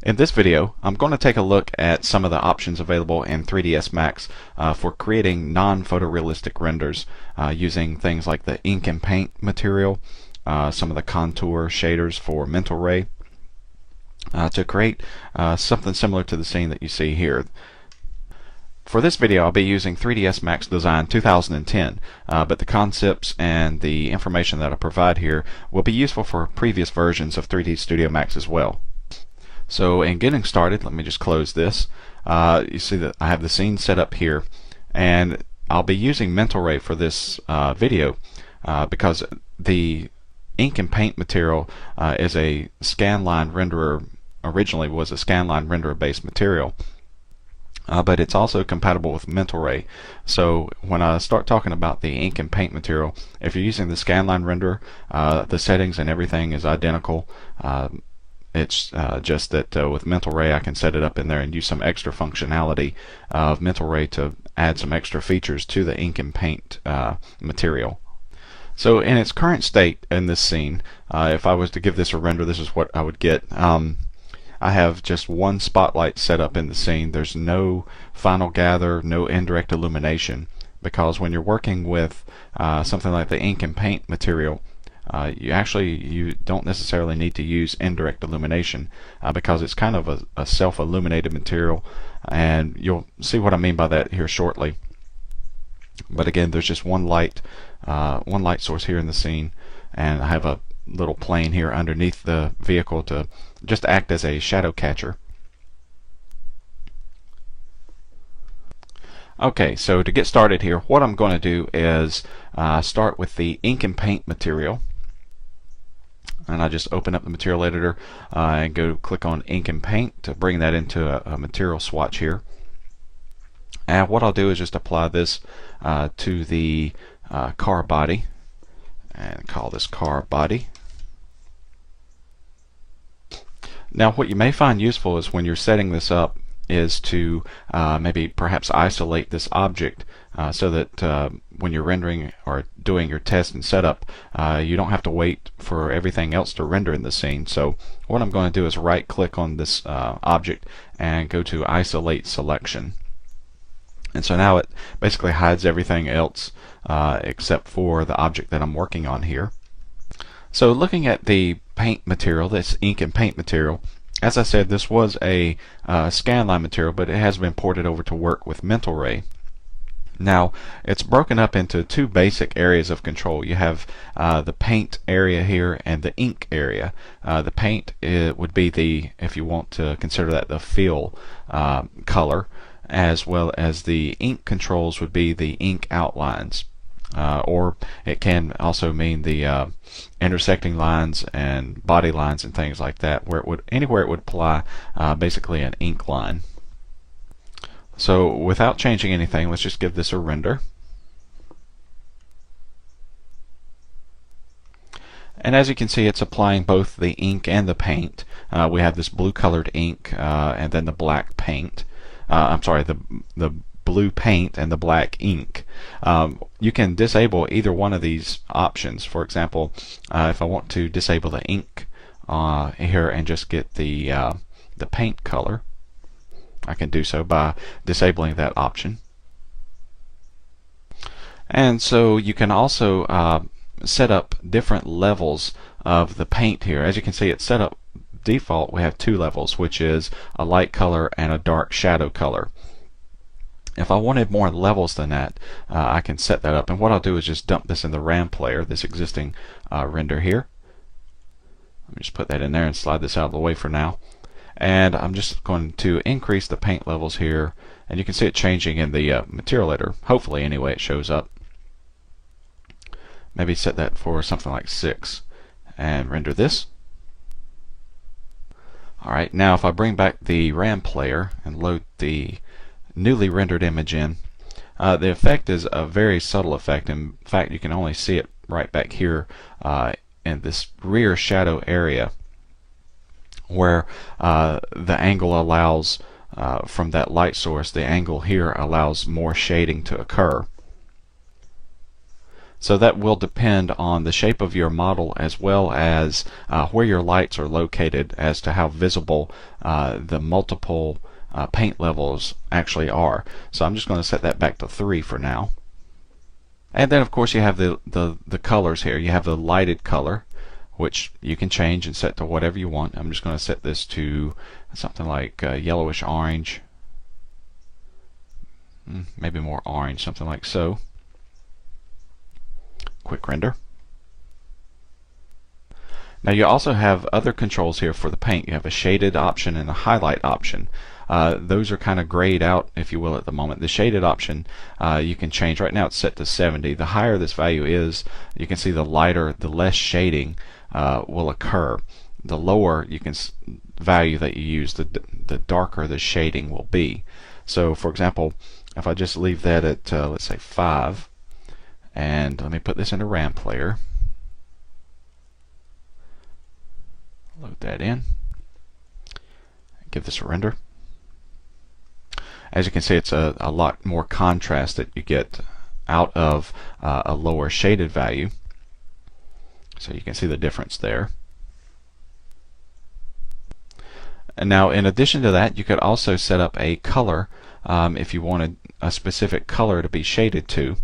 In this video, I'm going to take a look at some of the options available in 3ds Max for creating non-photorealistic renders using things like the ink and paint material, some of the contour shaders for mental ray, to create something similar to the scene that you see here. For this video, I'll be using 3ds Max Design 2010, but the concepts and the information that I provide here will be useful for previous versions of 3D Studio Max as well. So in getting started, let me just close this. You see that I have the scene set up here, and I'll be using mental ray for this video because the ink and paint material is a scanline renderer, originally was a scanline renderer based material. But it's also compatible with mental ray. So when I start talking about the ink and paint material, if you're using the scanline renderer, the settings and everything is identical. It's just that with mental ray I can set it up in there and use some extra functionality of mental ray to add some extra features to the ink and paint material. So in its current state in this scene, if I was to give this a render, this is what I would get. I have just one spotlight set up in the scene. There's no final gather, no indirect illumination, because when you're working with something like the ink and paint material, you don't necessarily need to use indirect illumination because it's kind of a self-illuminated material, and you'll see what I mean by that here shortly. But again, there's just one light source here in the scene, and I have a little plane here underneath the vehicle to just act as a shadow catcher. Okay, so to get started here, what I'm going to do is start with the ink and paint material, and I just open up the material editor and go click on ink and paint to bring that into a material swatch here. And what I'll do is just apply this to the car body and call this car body. Now what you may find useful is when you're setting this up is to maybe perhaps isolate this object so that when you're rendering or doing your test and setup, you don't have to wait for everything else to render in the scene. So what I'm going to do is right click on this object and go to isolate selection. And so now it basically hides everything else except for the object that I'm working on here. So looking at the paint material, this ink and paint material, as I said, this was a scanline material, but it has been ported over to work with mental ray. Now it's broken up into two basic areas of control. You have the paint area here and the ink area. The paint would be the, if you want to consider that, the fill color, as well as the ink controls would be the ink outlines. Or it can also mean the intersecting lines and body lines and things like that, where it would anywhere it would apply basically an ink line. So without changing anything, let's just give this a render. And as you can see, it's applying both the ink and the paint. We have this blue colored ink and then the black paint. I'm sorry, the blue paint and the black ink. You can disable either one of these options. For example, if I want to disable the ink here and just get the paint color, I can do so by disabling that option. And so you can also set up different levels of the paint here. As you can see, it's set up default. We have two levels, which is a light color and a dark shadow color. If I wanted more levels than that, I can set that up, and what I'll do is just dump this in the RAM player, this existing render here. Let me just put that in there and slide this out of the way for now. And I'm just going to increase the paint levels here, and you can see it changing in the material editor. Hopefully, anyway, it shows up. Maybe set that for something like 6 and render this. Alright, now if I bring back the RAM player and load the newly rendered image in, the effect is a very subtle effect. In fact, you can only see it right back here in this rear shadow area, where the angle allows from that light source, the angle here allows more shading to occur. So that will depend on the shape of your model as well as where your lights are located as to how visible the multiple paint levels actually are. So I'm just going to set that back to 3 for now. And then of course you have the colors here. You have the lighted color, which you can change and set to whatever you want. I'm just going to set this to something like yellowish orange, maybe more orange, something like so. Quick render. Now you also have other controls here for the paint. You have a shaded option and a highlight option. Those are kind of grayed out, if you will, at the moment. The shaded option you can change. Right now it's set to 70. The higher this value is, you can see the lighter, the less shading will occur. The lower value that you use, the darker the shading will be. So for example, if I just leave that at let's say 5, and let me put this into RAM player, load that in, give this a render. As you can see, it's a lot more contrast that you get out of a lower shaded value. So you can see the difference there. And now in addition to that, you could also set up a color if you wanted a specific color to be shaded to.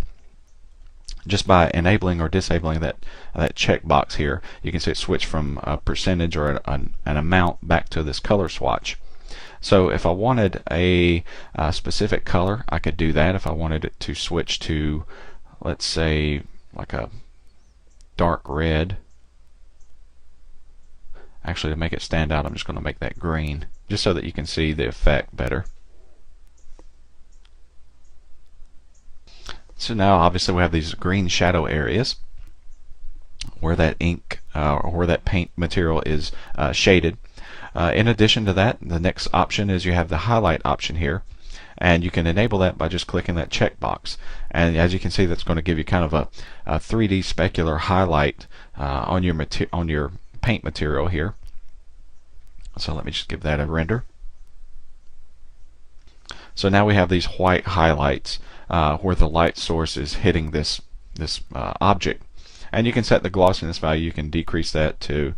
Just by enabling or disabling that checkbox here, you can see it switch from a percentage or an amount back to this color swatch. So if I wanted a specific color, I could do that. If I wanted it to switch to, let's say, like a dark red. Actually, to make it stand out, I'm just going to make that green, just so that you can see the effect better. So now obviously we have these green shadow areas where that ink or where that paint material is shaded. In addition to that, the next option is you have the highlight option here, and you can enable that by just clicking that checkbox. And as you can see, that's going to give you kind of a 3D specular highlight on your paint material here. So let me just give that a render. So now we have these white highlights where the light source is hitting this object. And you can set the glossiness value. You can decrease that to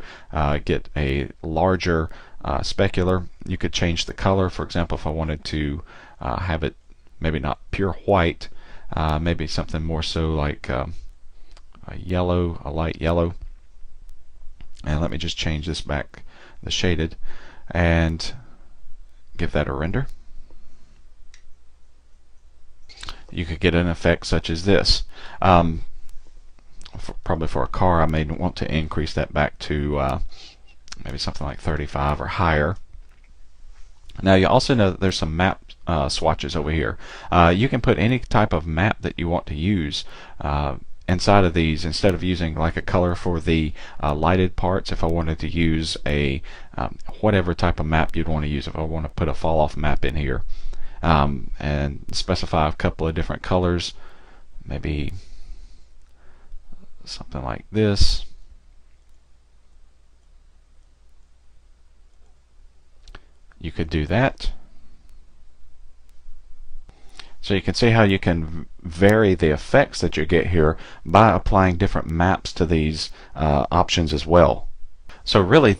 get a larger specular. You could change the color. For example, if I wanted to have it maybe not pure white, maybe something more so like a yellow, a light yellow. And let me just change this back, the shaded, and give that a render. You could get an effect such as this. Probably for a car, I may want to increase that back to maybe something like 35 or higher. Now you also know that there's some map swatches over here. You can put any type of map that you want to use inside of these. Instead of using like a color for the lighted parts, if I wanted to use a whatever type of map you'd want to use, if I want to put a fall off map in here and specify a couple of different colors, maybe something like this. You could do that. So you can see how you can vary the effects that you get here by applying different maps to these options as well. So really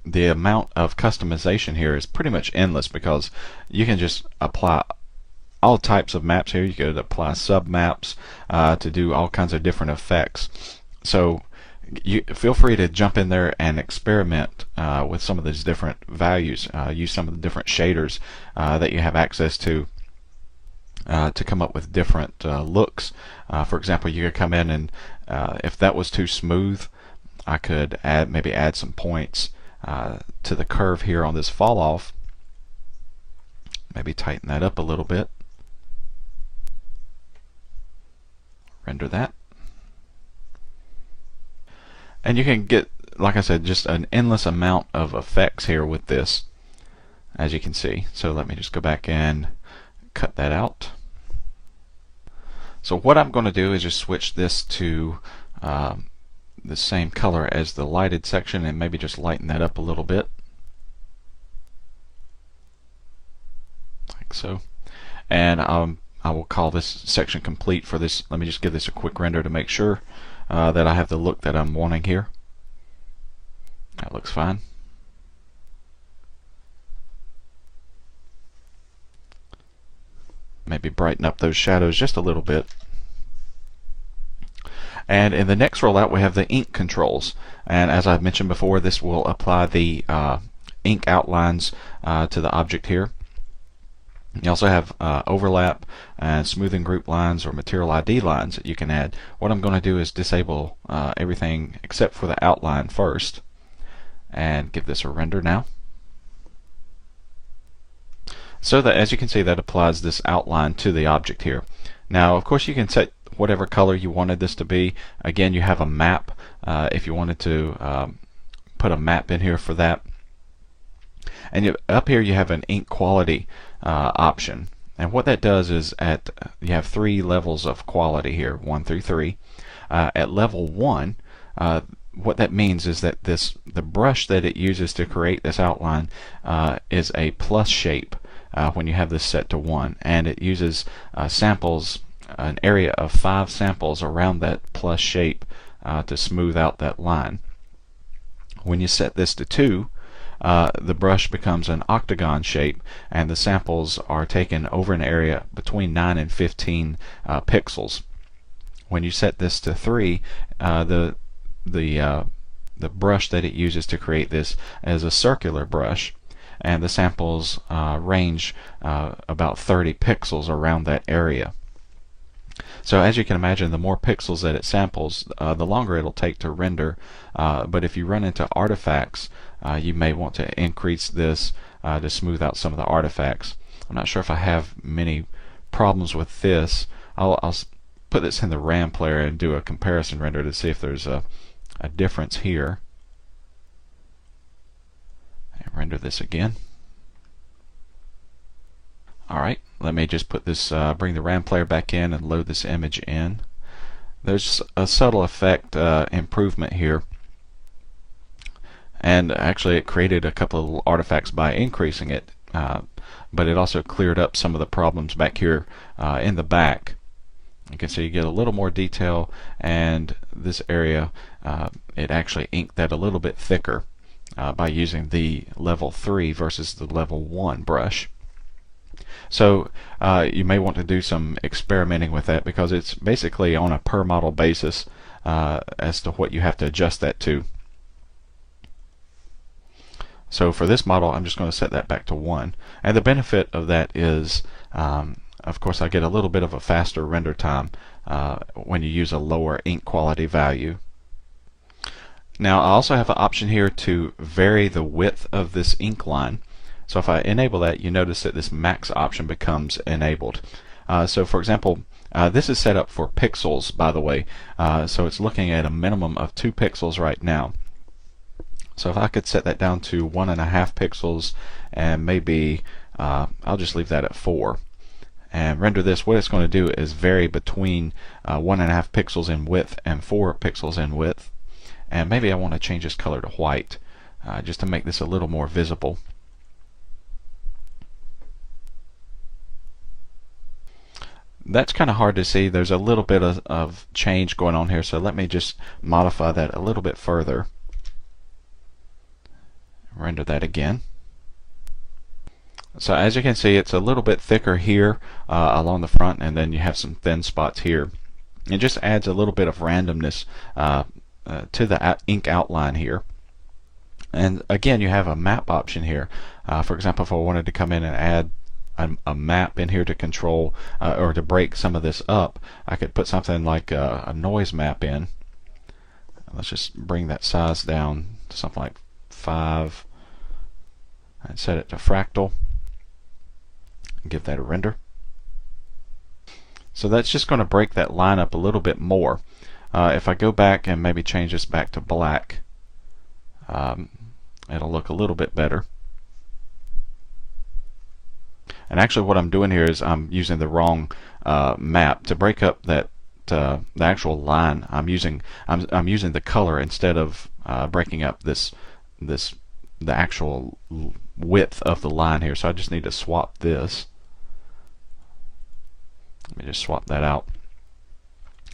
the amount of customization here is pretty much endless, because you can just apply all types of maps here. You could apply sub maps to do all kinds of different effects. So you feel free to jump in there and experiment with some of these different values. Use some of the different shaders that you have access to come up with different looks. For example, you could come in and if that was too smooth, I could maybe add some points to the curve here on this fall off. Maybe tighten that up a little bit. Render that. And you can get, like I said, just an endless amount of effects here with this, as you can see. So let me just go back and cut that out. So what I'm going to do is just switch this to the same color as the lighted section, and maybe just lighten that up a little bit, like so. And I will call this section complete for this. Let me just give this a quick render to make sure that I have the look that I'm wanting here. That looks fine. Maybe brighten up those shadows just a little bit. And in the next rollout we have the ink controls, and as I've mentioned before, this will apply the ink outlines to the object here. You also have overlap and smoothing group lines or material ID lines that you can add. What I'm going to do is disable everything except for the outline first and give this a render now. So that, as you can see, that applies this outline to the object here. Now of course you can set whatever color you wanted this to be. Again, you have a map if you wanted to put a map in here for that. And up here you have an ink quality option, and what that does is you have 3 levels of quality here, 1 through 3. At level 1, what that means is that the brush that it uses to create this outline is a plus shape when you have this set to 1, and it uses samples, an area of 5 samples around that plus shape to smooth out that line. When you set this to 2, the brush becomes an octagon shape, and the samples are taken over an area between 9 and 15 pixels. When you set this to 3, the brush that it uses to create this is a circular brush, and the samples range about 30 pixels around that area. So as you can imagine, the more pixels that it samples, the longer it'll take to render. But if you run into artifacts, you may want to increase this to smooth out some of the artifacts. I'm not sure if I have many problems with this. I'll put this in the RAM player and do a comparison render to see if there's a difference here. And render this again. Alright, let me just put this, bring the RAM player back in and load this image in. There's a subtle effect improvement here, and actually it created a couple of artifacts by increasing it, but it also cleared up some of the problems back here in the back. You can see you get a little more detail, and this area it actually inked that a little bit thicker by using the level 3 versus the level 1 brush. So you may want to do some experimenting with that, because it's basically on a per model basis as to what you have to adjust that to. So for this model, I'm just going to set that back to 1, and the benefit of that is of course I get a little bit of a faster render time when you use a lower ink quality value. Now I also have an option here to vary the width of this ink line. So if I enable that, you notice that this max option becomes enabled. So for example, this is set up for pixels, by the way, so it's looking at a minimum of 2 pixels right now. So if I could set that down to 1.5 pixels, and maybe I'll just leave that at 4, and render this, what it's going to do is vary between 1.5 pixels in width and 4 pixels in width. And maybe I want to change this color to white just to make this a little more visible. That's kind of hard to see. There's a little bit of change going on here, so let me just modify that a little bit further. Render that again. So as you can see, it's a little bit thicker here along the front, and then you have some thin spots here. It just adds a little bit of randomness to the ink outline here. And again, you have a map option here. For example, if I wanted to come in and add a map in here to control or to break some of this up, I could put something like a noise map in. Let's just bring that size down to something like 5 and set it to fractal. Give that a render. So that's just going to break that line up a little bit more. If I go back and maybe change this back to black, it'll look a little bit better. And actually what I'm doing here is I'm using the wrong map. To break up that the actual line, I'm using the color instead of breaking up the actual width of the line here. So I just need to swap this. me just swap that out.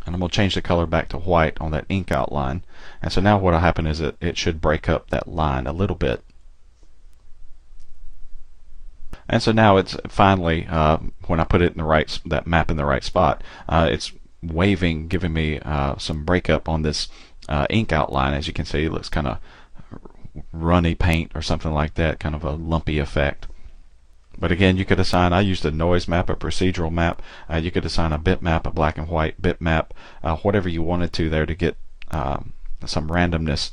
And I'm going to change the color back to white on that ink outline. And so now what will happen is it should break up that line a little bit. And so now it's finally, when I put it in the right, that map in the right spot, it's waving, giving me some breakup on this ink outline. As you can see, it looks kind of runny paint or something like that, kind of a lumpy effect. But again, you could assign, I used a noise map, a procedural map. You could assign a bitmap, a black and white bitmap, whatever you wanted to there to get some randomness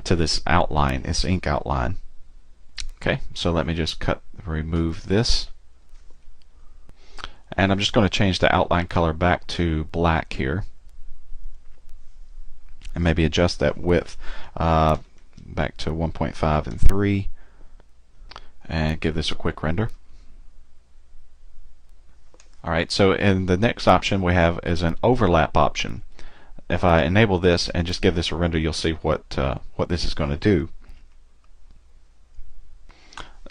to this outline, this ink outline. Okay, so let me just remove this. And I'm just going to change the outline color back to black here. And maybe adjust that width back to 1.5 and 3. And give this a quick render. Alright, so in the next option we have is an overlap option. If I enable this and just give this a render, you'll see what this is going to do.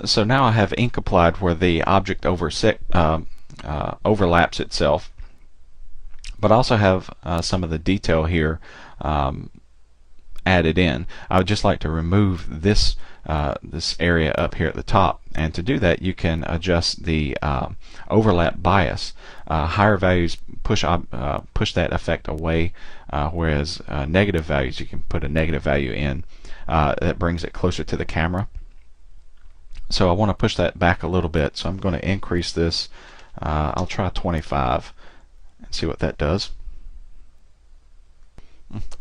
So now I have ink applied where the object overlaps itself, but I also have some of the detail here added in. I would just like to remove this this area up here at the top, and to do that you can adjust the overlap bias. Higher values push that effect away, whereas negative values, you can put a negative value in that brings it closer to the camera. So I want to push that back a little bit, so I'm going to increase this. I'll try 25 and see what that does.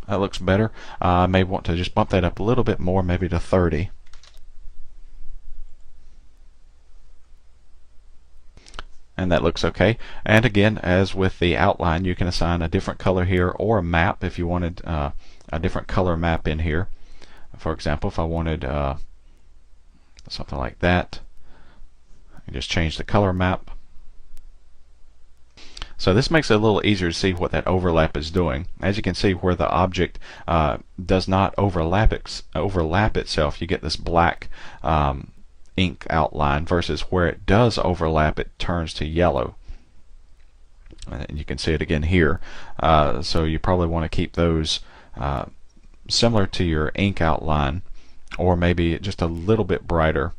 That looks better. I may want to just bump that up a little bit more, maybe to 30. And that looks okay. And again, as with the outline, you can assign a different color here or a map if you wanted a different color map in here. For example, if I wanted something like that, I just change the color map. So this makes it a little easier to see what that overlap is doing. As you can see, where the object does not overlap itself, you get this black ink outline, versus where it does overlap, it turns to yellow. And you can see it again here. So you probably want to keep those similar to your ink outline, or maybe just a little bit brighter.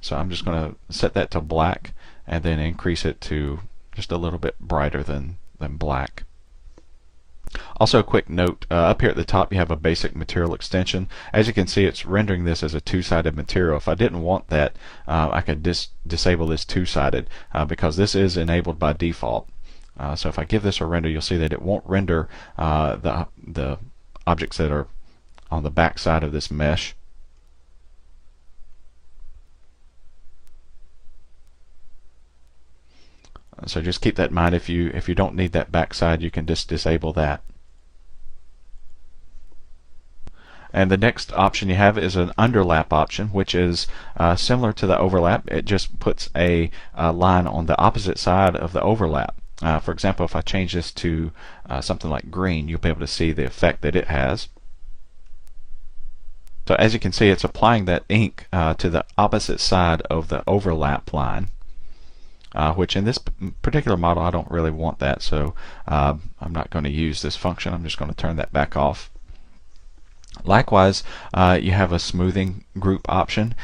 So I'm just going to set that to black and then increase it to just a little bit brighter than black. Also, a quick note, up here at the top you have a basic material extension. As you can see, it's rendering this as a two-sided material. If I didn't want that, I could disable this two-sided because this is enabled by default. So if I give this a render, you'll see that it won't render the objects that are on the back side of this mesh. So just keep that in mind. If you don't need that backside, you can just disable that. And the next option you have is an underlap option, which is similar to the overlap. It just puts a line on the opposite side of the overlap. For example, if I change this to something like green, you'll be able to see the effect that it has. So as you can see, it's applying that ink to the opposite side of the overlap line. Which in this particular model I don't really want that, so I'm not going to use this function. I'm just going to turn that back off. Likewise, you have a smoothing group option.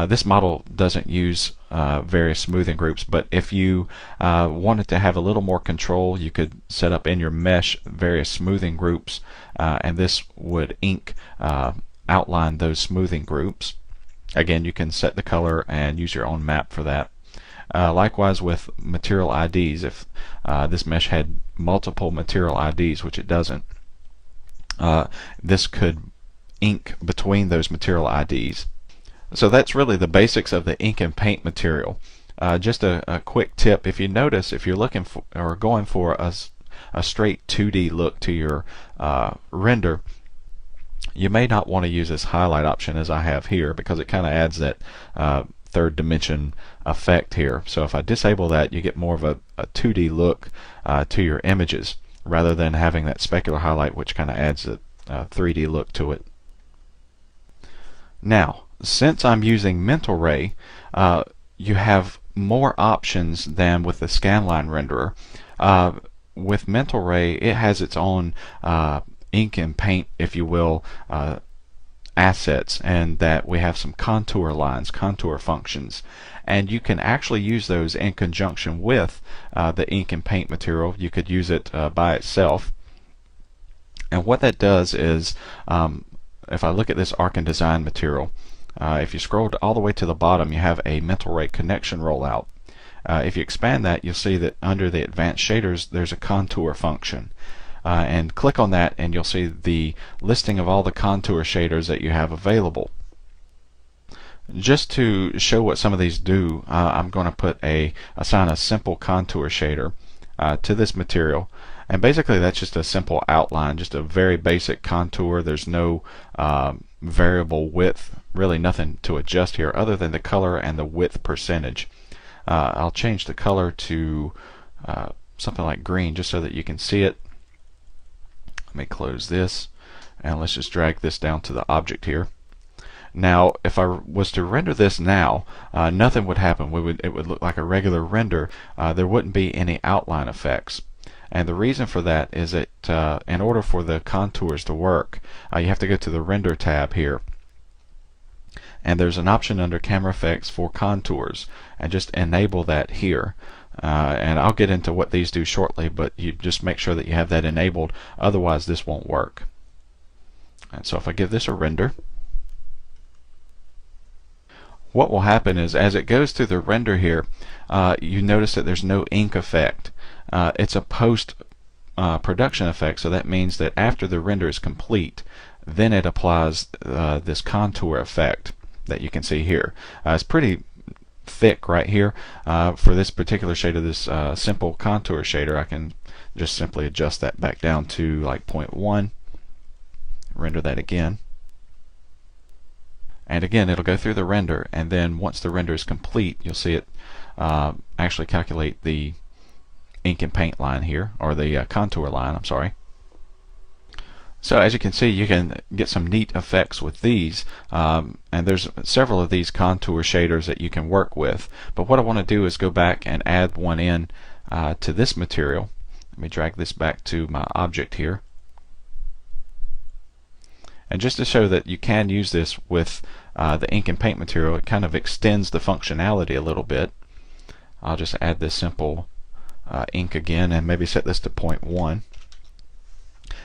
This model doesn't use various smoothing groups, but if you wanted to have a little more control, you could set up in your mesh various smoothing groups, and this would ink outline those smoothing groups. Again, you can set the color and use your own map for that. Likewise with material IDs, if this mesh had multiple material IDs, which it doesn't, this could ink between those material IDs. So that's really the basics of the ink and paint material. Just a quick tip: if you notice, if you're looking for or going for a straight 2D look to your render, you may not want to use this highlight option as I have here, because it kind of adds that third dimension effect here. So if I disable that, you get more of a 2D look to your images, rather than having that specular highlight, which kind of adds a 3D look to it. Now, since I'm using Mental Ray, you have more options than with the scanline renderer. with Mental Ray, it has its own ink and paint, if you will, assets, and that we have some contour lines, contour functions, and you can actually use those in conjunction with the ink and paint material. You could use it by itself, and what that does is, if I look at this Arc and Design material, if you scroll all the way to the bottom, you have a Mental Ray connection rollout. If you expand that, you'll see that under the advanced shaders there's a contour function. And click on that and you'll see the listing of all the contour shaders that you have available. Just to show what some of these do, I'm going to assign a simple contour shader to this material, and basically that's just a simple outline, just a very basic contour. There's no variable width, really nothing to adjust here other than the color and the width percentage. I'll change the color to something like green just so that you can see it. Let me close this, and let's just drag this down to the object here. Now, if I was to render this now, nothing would happen. It would look like a regular render. There wouldn't be any outline effects. And the reason for that is that in order for the contours to work, you have to go to the Render tab here. And there's an option under Camera Effects for Contours, and just enable that here. And I'll get into what these do shortly, but you just make sure that you have that enabled, otherwise this won't work. And so if I give this a render, what will happen is as it goes through the render here, you notice that there's no ink effect. It's a post production effect, so that means that after the render is complete, then it applies this contour effect that you can see here. It's pretty thick right here. For this particular shader, this simple contour shader, I can just simply adjust that back down to like 0.1, render that again, and again it'll go through the render, and then once the render is complete, you'll see it actually calculate the ink and paint line here, or the contour line, I'm sorry. So as you can see, you can get some neat effects with these, and there's several of these contour shaders that you can work with. But what I want to do is go back and add one in to this material. Let me drag this back to my object here. And just to show that you can use this with the ink and paint material, it kind of extends the functionality a little bit. I'll just add this simple ink again and maybe set this to 0.1.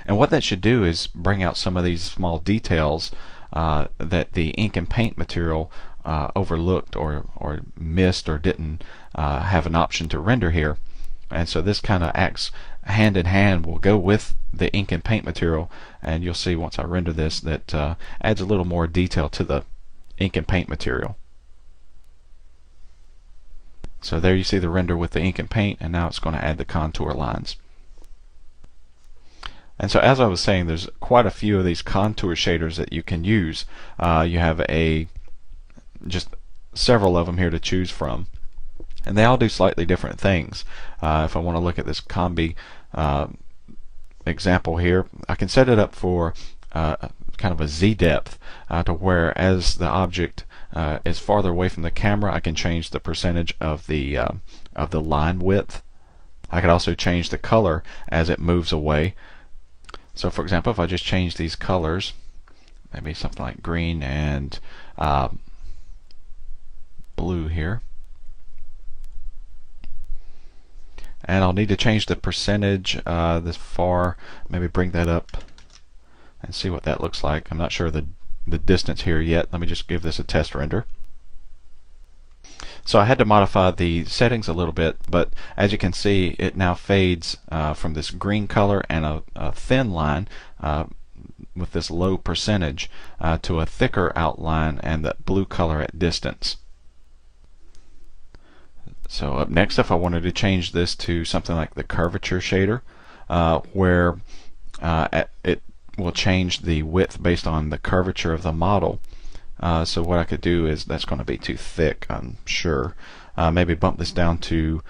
And what that should do is bring out some of these small details that the ink and paint material overlooked or missed or didn't have an option to render here. And so this kind of acts hand in hand, will go with the ink and paint material, and you'll see once I render this that adds a little more detail to the ink and paint material. So there you see the render with the ink and paint, and now it's going to add the contour lines. And so as I was saying, there's quite a few of these contour shaders that you can use. You have just several of them here to choose from, and they all do slightly different things. If I want to look at this combi example here, I can set it up for kind of a Z depth to where as the object is farther away from the camera, I can change the percentage of the line width. I could also change the color as it moves away. So for example, if I just change these colors, maybe something like green and blue here, and I'll need to change the percentage this far, maybe bring that up and see what that looks like. I'm not sure the distance here yet. Let me just give this a test render. So I had to modify the settings a little bit, but as you can see, it now fades from this green color and a thin line with this low percentage to a thicker outline and that blue color at distance. So up next, if I wanted to change this to something like the curvature shader, where it will change the width based on the curvature of the model. So what I could do is, that's going to be too thick, I'm sure. Maybe bump this down to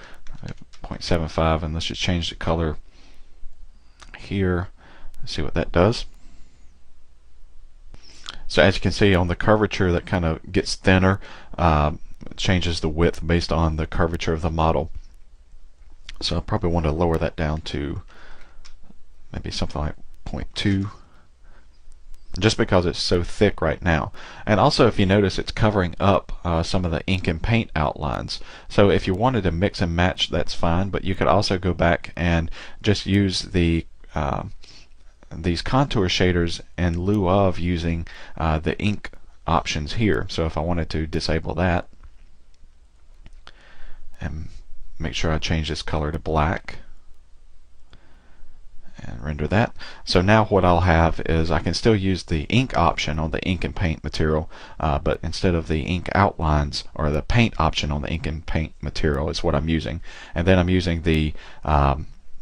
0.75, and let's just change the color here. Let's see what that does. So as you can see on the curvature, that kind of gets thinner. It changes the width based on the curvature of the model. So I probably want to lower that down to maybe something like 0.2, just because it's so thick right now. And also, if you notice, it's covering up some of the ink and paint outlines. So if you wanted to mix and match, that's fine, but you could also go back and just use these contour shaders in lieu of using the ink options here. So if I wanted to disable that and make sure I change this color to black and render that. So now what I'll have is I can still use the ink option on the ink and paint material, but instead of the ink outlines, or the paint option on the ink and paint material is what I'm using. And then I'm using the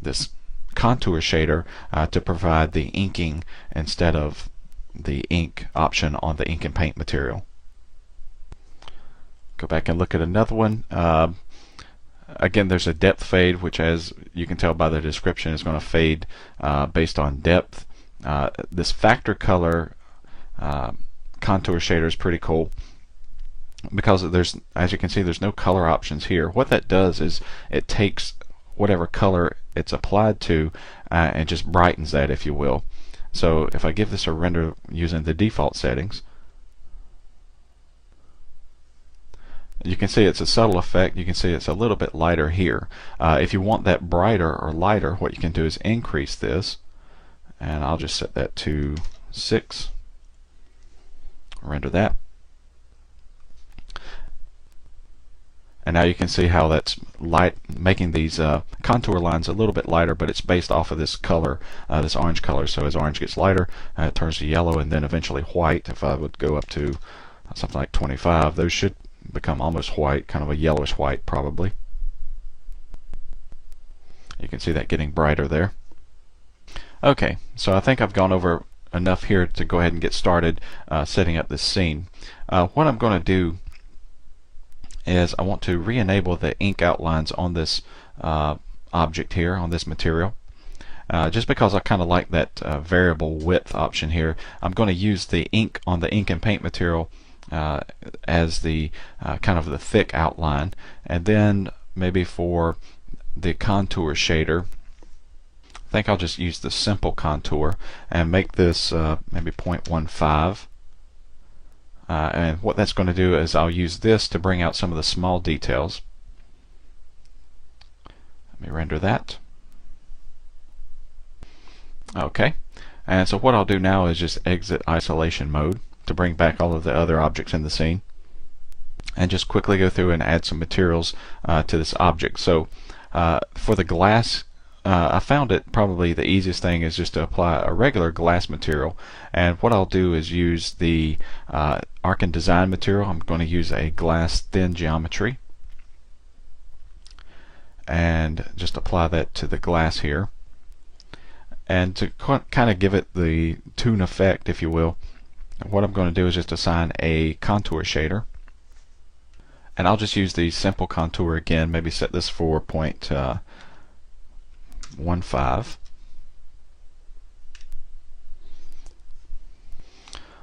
this contour shader to provide the inking instead of the ink option on the ink and paint material. Go back and look at another one. Again, there's a depth fade, which, as you can tell by the description, is going to fade based on depth. This factor color contour shader is pretty cool because there's, as you can see, there's no color options here. What that does is it takes whatever color it's applied to and just brightens that, if you will. So if I give this a render using the default settings, you can see it's a subtle effect. You can see it's a little bit lighter here. If you want that brighter or lighter, what you can do is increase this, and I'll just set that to 6. Render that. And now you can see how that's light, making these contour lines a little bit lighter, but it's based off of this color, this orange color. So as orange gets lighter, it turns to yellow and then eventually white. If I would go up to something like 25, those should become almost white, kind of a yellowish white probably. You can see that getting brighter there. Okay, so I think I've gone over enough here to go ahead and get started setting up this scene. What I'm going to do is I want to re-enable the ink outlines on this object here, on this material. Just because I kind of like that variable width option here, I'm going to use the ink on the ink and paint material as the kind of the thick outline, and then maybe for the contour shader, I think I'll just use the simple contour and make this maybe 0.15. And what that's going to do is I'll use this to bring out some of the small details. Let me render that. Okay, and so what I'll do now is just exit isolation mode to bring back all of the other objects in the scene, and just quickly go through and add some materials to this object. So for the glass, I found it probably the easiest thing is just to apply a regular glass material, and what I'll do is use the Arc and Design material. I'm going to use a glass thin geometry and just apply that to the glass here, and to kind of give it the Toon effect, if you will, what I'm going to do is just assign a contour shader, and I'll just use the simple contour again, maybe set this for 0.15.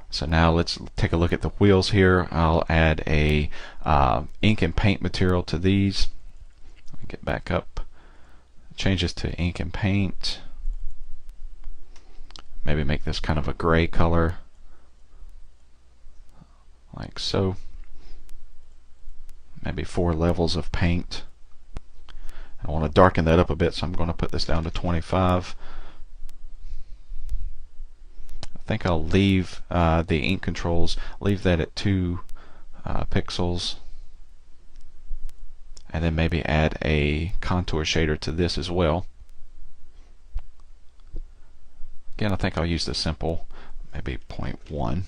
So now let's take a look at the wheels here. I'll add a ink and paint material to these. Let me get back up, change this to ink and paint, maybe make this kind of a gray color like so, maybe 4 levels of paint. I want to darken that up a bit, so I'm going to put this down to 25. I think I'll leave the ink controls, leave that at 2 pixels, and then maybe add a contour shader to this as well. Again, I think I'll use the simple, maybe 0.1.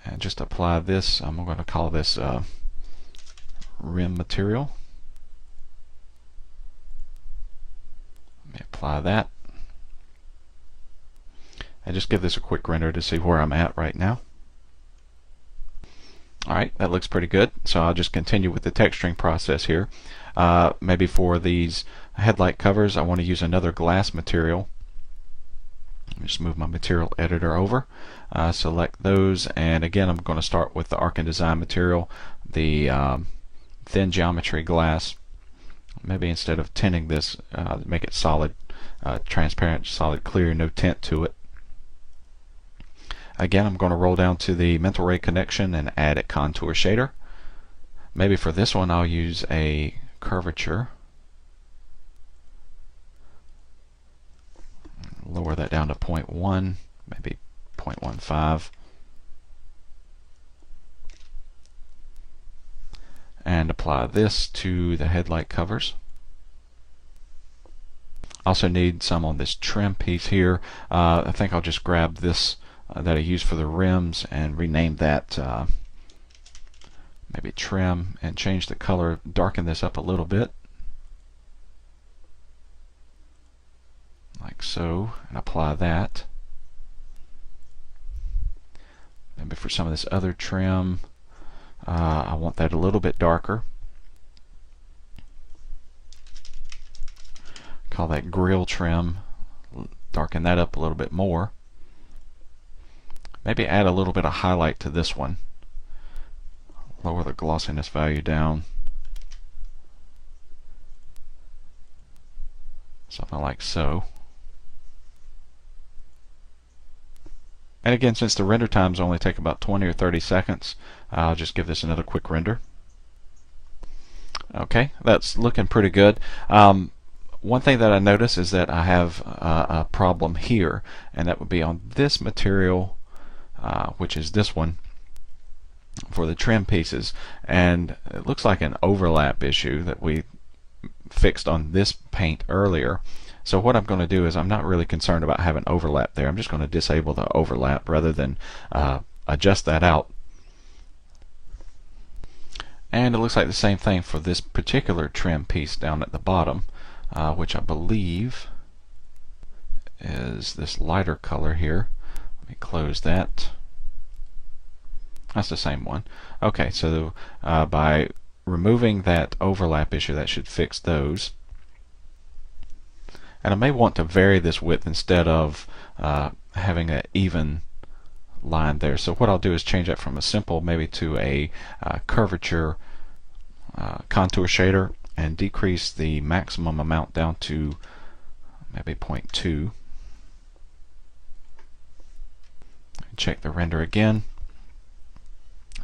And just apply this. I'm going to call this rim material. Let me apply that. And just give this a quick render to see where I'm at right now. Alright, that looks pretty good. So I'll just continue with the texturing process here. Maybe for these headlight covers, I want to use another glass material. Let me just move my material editor over. Select those, and again I'm going to start with the Arc and Design material, the thin geometry glass. Maybe instead of tinting this, make it solid, transparent, solid clear, no tint to it. Again, I'm going to roll down to the mental ray connection and add a contour shader. Maybe for this one I'll use a curvature. Lower that down to 0.1, maybe 0.15. And apply this to the headlight covers. Also need some on this trim piece here. I think I'll just grab this that I use for the rims and rename that maybe trim, and change the color, darken this up a little bit like so, and apply that. Maybe for some of this other trim, I want that a little bit darker. Call that grill trim, darken that up a little bit more. Maybe add a little bit of highlight to this one. Lower the glossiness value down. Something like so. And again, since the render times only take about 20 or 30 seconds, I'll just give this another quick render. Okay, that's looking pretty good. One thing that I notice is that I have a problem here, and that would be on this material, which is this one, for the trim pieces, and it looks like an overlap issue that we fixed on this paint earlier. So what I'm going to do is, I'm not really concerned about having overlap there. I'm just going to disable the overlap rather than adjust that out. And it looks like the same thing for this particular trim piece down at the bottom, which I believe is this lighter color here. Let me close that. That's the same one. Okay, so by removing that overlap issue, that should fix those. And I may want to vary this width instead of having an even line there. So what I'll do is change that from a simple maybe to a curvature contour shader, and decrease the maximum amount down to maybe 0.2. Check the render again.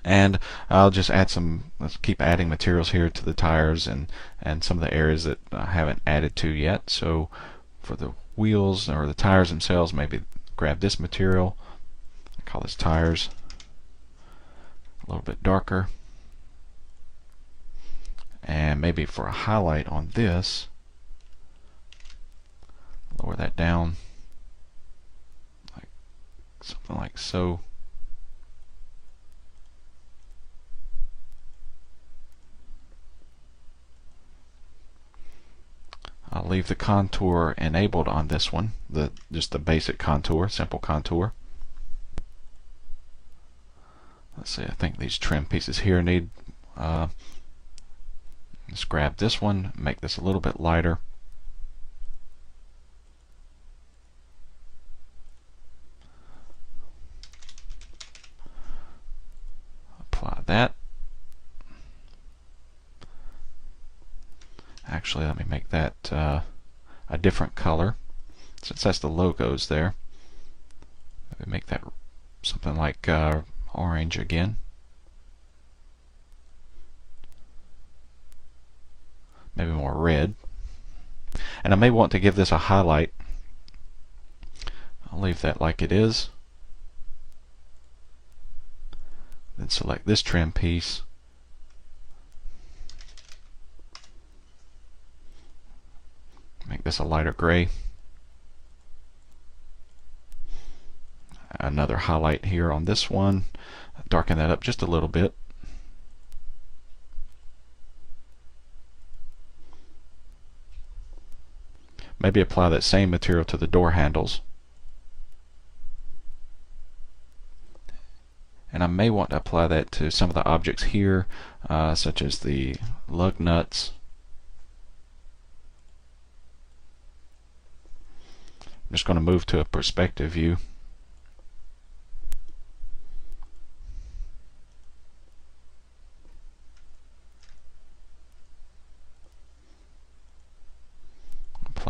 And I'll just add some, let's keep adding materials here to the tires and some of the areas that I haven't added to yet. So for the wheels or the tires themselves, maybe grab this material, I call this tires, a little bit darker. And maybe for a highlight on this, lower that down, like something like so. I'll leave the contour enabled on this one, just the basic contour, simple contour. Let's see, I think these trim pieces here need, let's grab this one, make this a little bit lighter. Apply that. Actually, let me make that a different color, since that's the logos there. Maybe make that something like orange again. Maybe more red. And I may want to give this a highlight. I'll leave that like it is. Then select this trim piece. Make this a lighter gray. Another highlight here on this one. Darken that up just a little bit. Maybe apply that same material to the door handles. And I may want to apply that to some of the objects here, such as the lug nuts. I'm just going to move to a perspective view.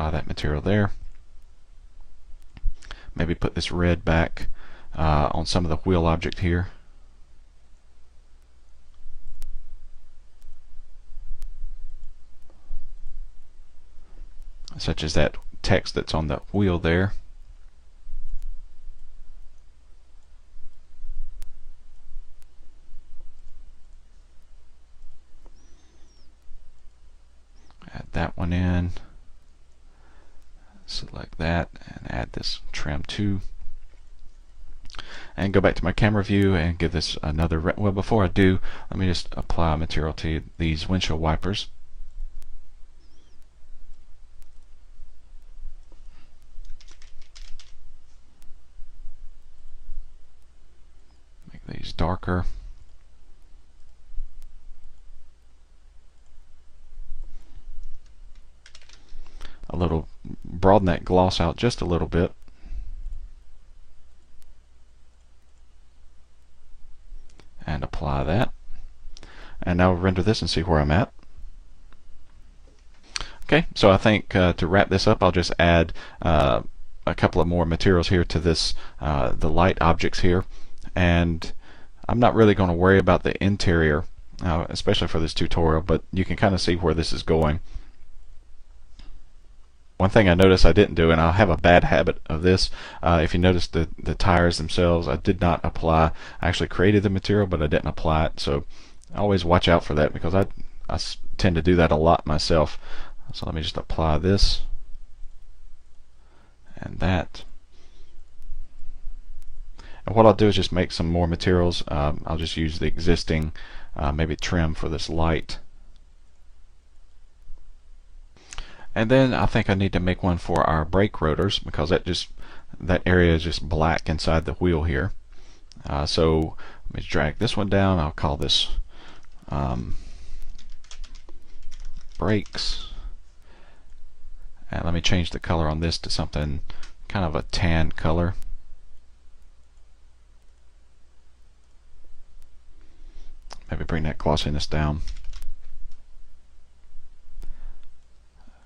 apply that material there. Maybe put this red back on some of the wheel object here. Such as that text that's on the wheel there. Add that one in. Select that and add this trim too. And go back to my camera view and give this another, well, before I do, let me just apply material to these windshield wipers. Make these darker. A little, broaden that gloss out just a little bit. And apply that. And now render this and see where I'm at. Okay, so I think to wrap this up, I'll just add a couple of more materials here to this, the light objects here. And I'm not really going to worry about the interior, especially for this tutorial, but you can kind of see where this is going. One thing I noticed I didn't do, and I'll have a bad habit of this, if you notice the tires themselves, I did not apply. I actually created the material, but I didn't apply it. So always watch out for that, because I tend to do that a lot myself. So let me just apply this and that. And what I'll do is just make some more materials. I'll just use the existing maybe trim for this light. And then I think I need to make one for our brake rotors, because that area is just black inside the wheel here. So let me drag this one down. I'll call this brakes. And let me change the color on this to something kind of a tan color. Maybe bring that glossiness down.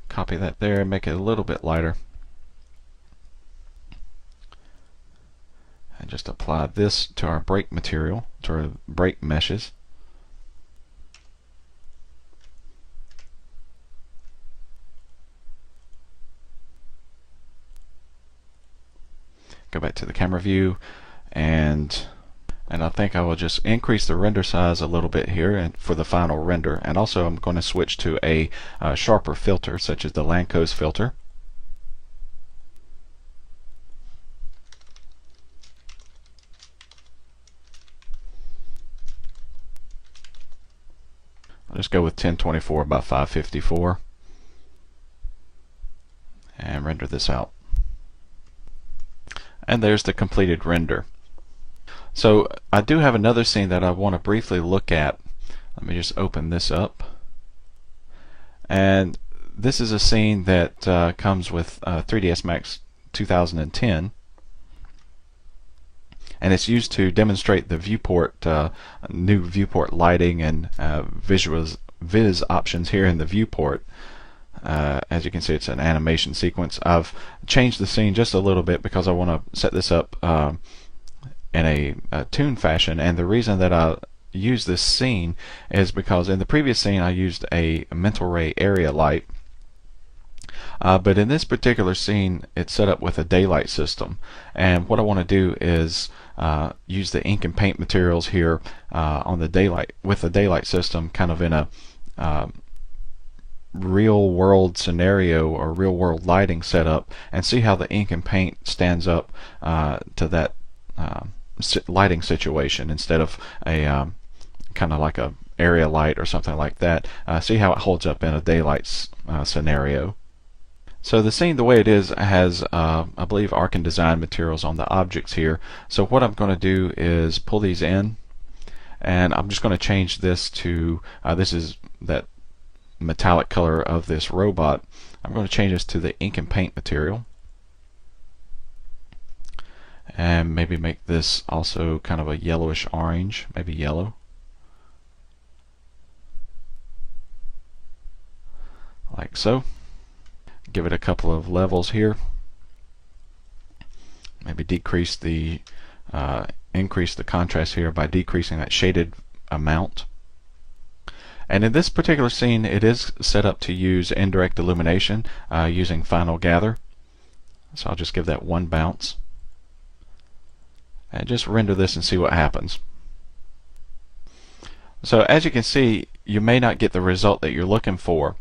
Copy that there and make it a little bit lighter. And just apply this to our brake material, to our brake meshes. Go back to the camera view, and I think I will just increase the render size a little bit here and for the final render. And also I'm going to switch to a sharper filter, such as the Lanco's filter. I'll just go with 1024 by 554 and render this out. And there's the completed render. So I do have another scene that I want to briefly look at. Let me just open this up. And this is a scene that comes with 3ds Max 2010. And it's used to demonstrate the viewport, new viewport lighting and viz options here in the viewport. As you can see, it's an animation sequence. I've changed the scene just a little bit because I want to set this up in a Toon fashion, and the reason that I use this scene is because in the previous scene I used a mental ray area light, but in this particular scene it's set up with a daylight system, and what I want to do is use the ink and paint materials here on the daylight, with the daylight system, kind of in a real world scenario or real world lighting setup, and see how the ink and paint stands up to that lighting situation, instead of a kind of like a area light or something like that. See how it holds up in a daylight scenario. So the scene, the way it is, has I believe Arkin Design materials on the objects here. So what I'm going to do is pull these in, and I'm just going to change this to this is that metallic color of this robot. I'm going to change this to the ink and paint material, and maybe make this also kind of a yellowish orange, maybe yellow, like so. give it a couple of levels here. Maybe decrease the increase the contrast here by decreasing that shaded amount. And in this particular scene, it is set up to use indirect illumination using Final Gather. So I'll just give that one bounce and just render this and see what happens. So as you can see, you may not get the result that you're looking for.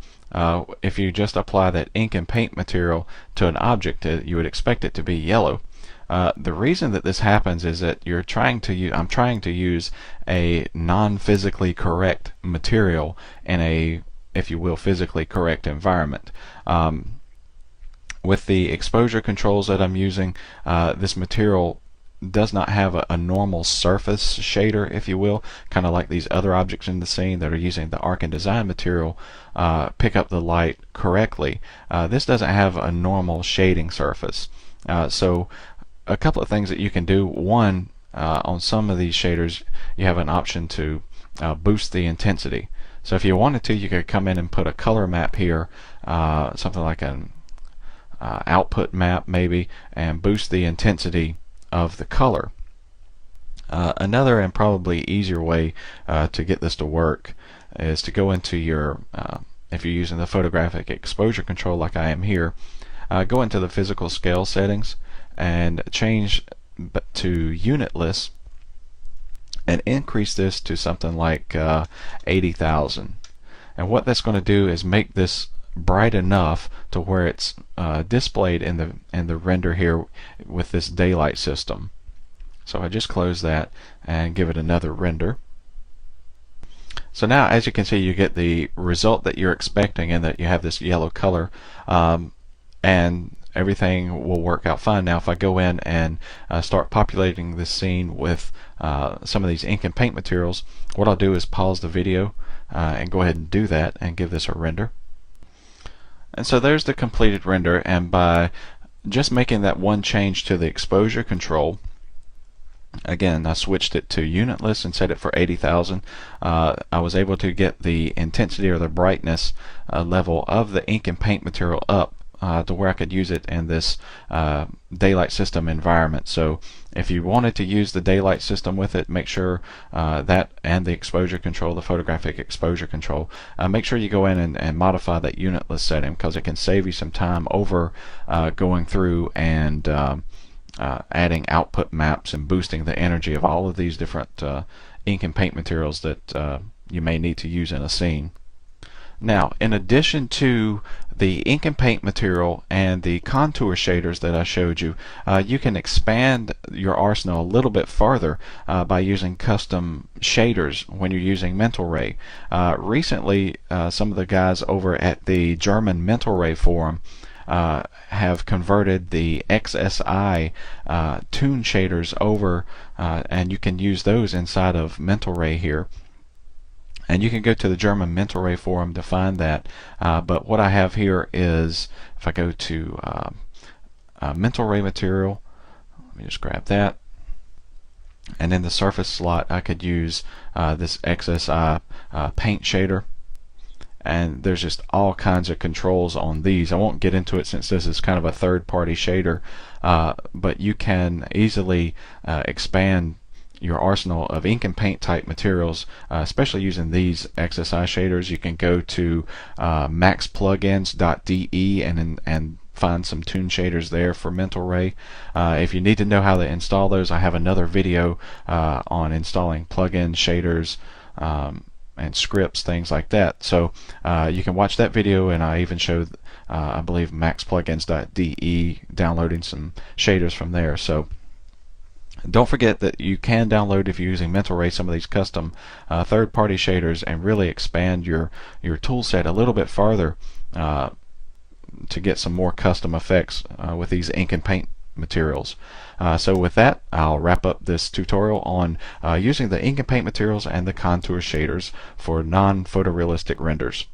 If you just apply that ink and paint material to an object, you would expect it to be yellow. The reason that this happens is that I'm trying to use a non-physically correct material in a, if you will, physically correct environment. With the exposure controls that I'm using, this material does not have a normal surface shader, if you will, kind of like these other objects in the scene that are using the Arc and Design material pick up the light correctly. This doesn't have a normal shading surface. So a couple of things that you can do. One, on some of these shaders you have an option to boost the intensity. So if you wanted to, you could come in and put a color map here, something like an output map maybe, and boost the intensity of the color. Another and probably easier way to get this to work is to go into your, if you're using the photographic exposure control like I am here, go into the physical scale settings and change to unitless and increase this to something like 80,000. And what that's going to do is make this bright enough to where it's displayed in the render here with this daylight system. So I just close that and give it another render. So now, as you can see, you get the result that you're expecting, and that you have this yellow color, and everything will work out fine. Now if I go in and start populating this scene with some of these ink and paint materials, what I'll do is pause the video and go ahead and do that and give this a render. And so there's the completed render, and by just making that one change to the exposure control, again I switched it to unitless and set it for 80,000, I was able to get the intensity or the brightness level of the ink and paint material up to where I could use it in this daylight system environment. So if you wanted to use the daylight system with it, make sure that, and the exposure control, the photographic exposure control, make sure you go in and modify that unitless setting, because it can save you some time over going through and adding output maps and boosting the energy of all of these different ink and paint materials that you may need to use in a scene. Now, in addition to the ink and paint material and the contour shaders that I showed you, you can expand your arsenal a little bit farther by using custom shaders when you're using Mental Ray. Recently, some of the guys over at the German Mental Ray forum have converted the XSI Toon shaders over, and you can use those inside of Mental Ray here. And you can go to the German Mental Ray forum to find that. But what I have here is, if I go to Mental Ray material, let me just grab that. And in the surface slot, I could use this XSI paint shader. And there's just all kinds of controls on these. I won't get into it since this is kind of a third-party shader. But you can easily expand your arsenal of ink and paint type materials, especially using these XSI shaders. You can go to maxplugins.de and find some Toon shaders there for Mental Ray. If you need to know how to install those, I have another video on installing plugins, shaders, and scripts, things like that. So you can watch that video, and I even showed, I believe, maxplugins.de, downloading some shaders from there. So don't forget that you can download, if you're using Mental Ray, some of these custom third-party shaders and really expand your tool set a little bit farther to get some more custom effects with these ink and paint materials. So with that, I'll wrap up this tutorial on using the ink and paint materials and the contour shaders for non-photorealistic renders.